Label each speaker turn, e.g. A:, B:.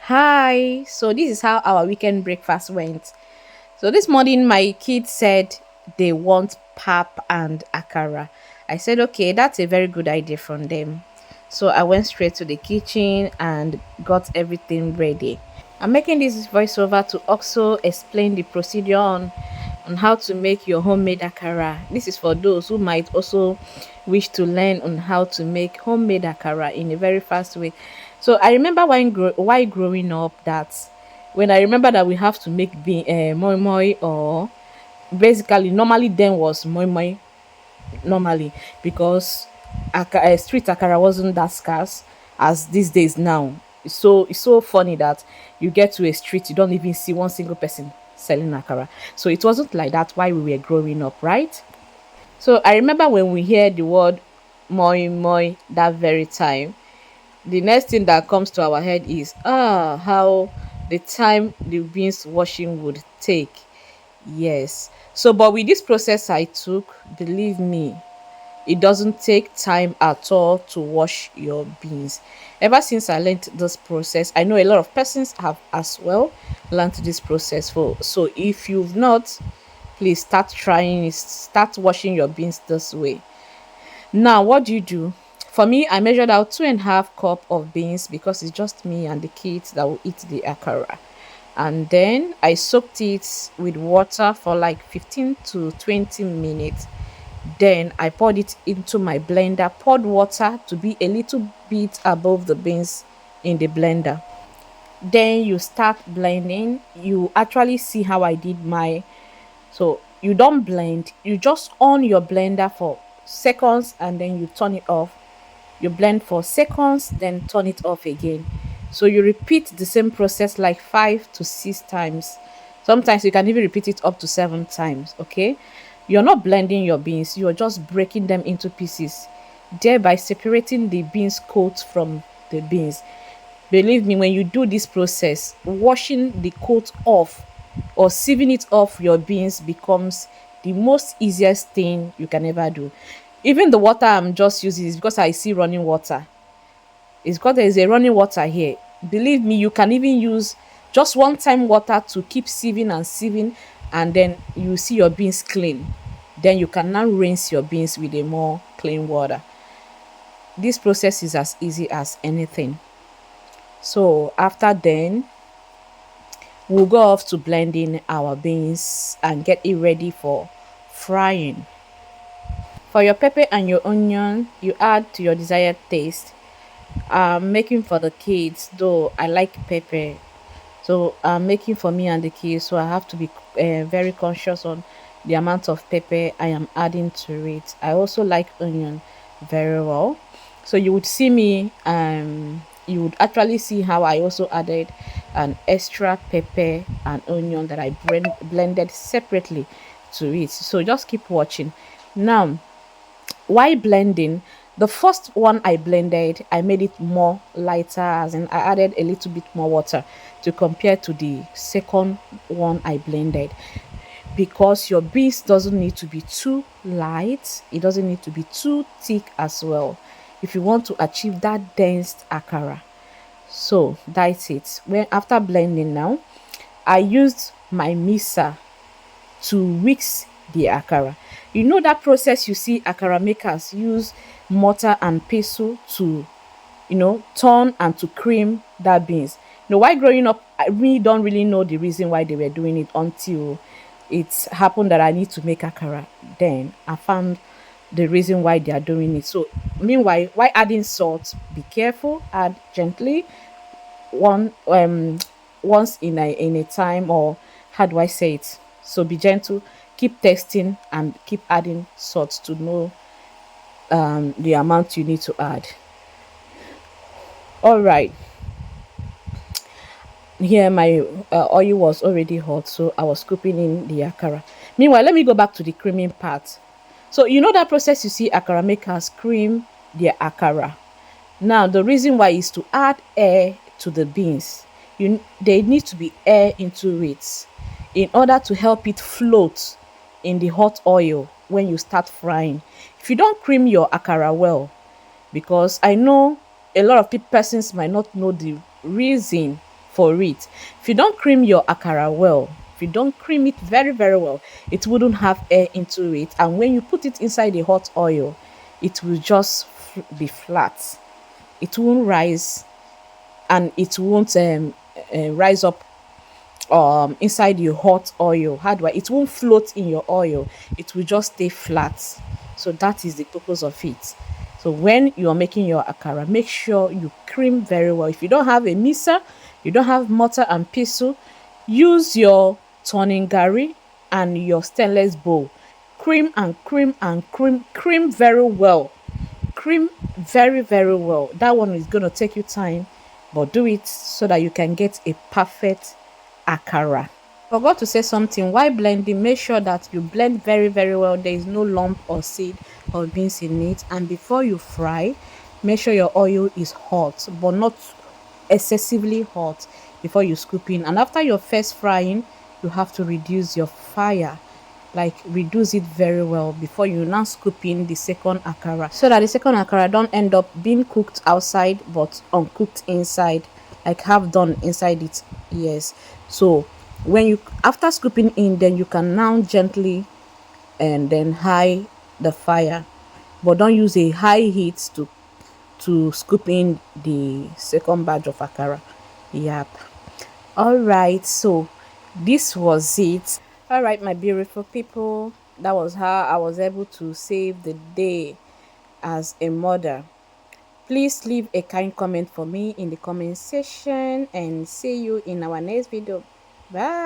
A: Hi. So this is how our weekend breakfast went. So this morning my kids said they want pap and akara. I said okay, that's a very good idea from them. So I went straight to the kitchen and got everything ready. I'm making this voiceover to also explain the procedure on how to make your homemade akara. This is for those who might also wish to learn on how to make homemade akara in a very fast way. So I remember while growing up that when I remember that we have to make moi moi, or basically normally then was moi moi normally, because street akara wasn't that scarce as these days now. It's so funny that you get to a street, you don't even see one single person selling akara. So it wasn't like that while we were growing up, right? So I remember when we hear the word moi moi that very time, the next thing that comes to our head is how the time the beans washing would take. Yes. So but with this process I took, believe me, it doesn't take time at all to wash your beans. Ever since I learned this process, I know a lot of persons have as well learned this process. So if you've not, please start trying it, start washing your beans this way. Now what do you do? For me, I measured out 2.5 cup of beans because it's just me and the kids that will eat the akara. And then I soaked it with water for like 15 to 20 minutes. Then I poured it into my blender, poured water to be a little bit above the beans in the blender. Then you start blending. You actually see how I did my. So you don't blend, you just on your blender for seconds and then you turn it off. You blend for seconds, then turn it off again. So you repeat the same process like 5 to 6 times. Sometimes you can even repeat it up to 7 times. Okay, you're not blending your beans, you're just breaking them into pieces, thereby separating the beans coat from the beans. Believe me, when you do this process, washing the coat off or sieving it off your beans becomes the most easiest thing you can ever do. Even the water I'm just using is because I see running water. It's because there is a running water here. Believe me, you can even use just one time water to keep sieving and sieving, and then you see your beans clean. Then you can now rinse your beans with a more clean water. This process is as easy as anything. So after then, we'll go off to blending our beans and get it ready for frying. For your pepper and your onion, you add to your desired taste. I'm making for the kids, though I like pepper. So I'm making for me and the kids, so I have to be very conscious on the amount of pepper I am adding to it. I also like onion very well. So you would see me, you would actually see how I also added an extra pepper and onion that I blended separately to it. So just keep watching. Now, while blending, the first one I blended, I made it more lighter, as in I added a little bit more water to compare to the second one I blended, because your beans doesn't need to be too light, it doesn't need to be too thick as well if you want to achieve that dense akara. So that's it. When after blending now, I used my mixer to whisk the akara. You know that process you see akara makers use mortar and pestle to, turn and to cream that beans. While growing up, I really don't really know the reason why they were doing it until it happened that I need to make akara. Then I found the reason why they are doing it. So meanwhile, while adding salt, be careful, add gently, one once in a time, or how do I say it? So be gentle, keep testing and keep adding salt to know the amount you need to add. All right, here my oil was already hot, so I was scooping in the akara. Meanwhile, let me go back to the creaming part. So you know that process you see akara makers cream their akara. Now the reason why is to add air to the beans. There needs to be air into it in order to help it float in the hot oil when you start frying. If you don't cream your akara well, because I know a lot of persons might not know the reason for it. If you don't cream your akara well, if you don't cream it very, very well, it wouldn't have air into it. And when you put it inside the hot oil, it will just be flat. It won't rise, and it won't rise up inside your hot oil. How do I? It won't float in your oil. It will just stay flat. So that is the purpose of it. So when you are making your akara, make sure you cream very well. If you don't have a mixer, you don't have mortar and pestle, use your turning gari and your stainless bowl. Cream and cream and cream, cream very well. Cream very, very well. That one is going to take you time, but do it so that you can get a perfect akara. Forgot to say something. While blending, make sure that you blend very, very well. There is no lump or seed or beans in it. And before you fry, make sure your oil is hot, but not excessively hot before you scoop in. And after your first frying, you have to reduce your fire, like reduce it very well before you now scoop in the second akara, so that the second akara don't end up being cooked outside but uncooked inside, like half done inside it. Yes. So when you, after scooping in, then you can now gently and then high the fire, but don't use a high heat to scoop in the second batch of akara. Yep. All right, so this was it. All right, my beautiful people, that was how I was able to save the day as a mother. Please leave a kind comment for me in the comment section, and see you in our next video. Bye.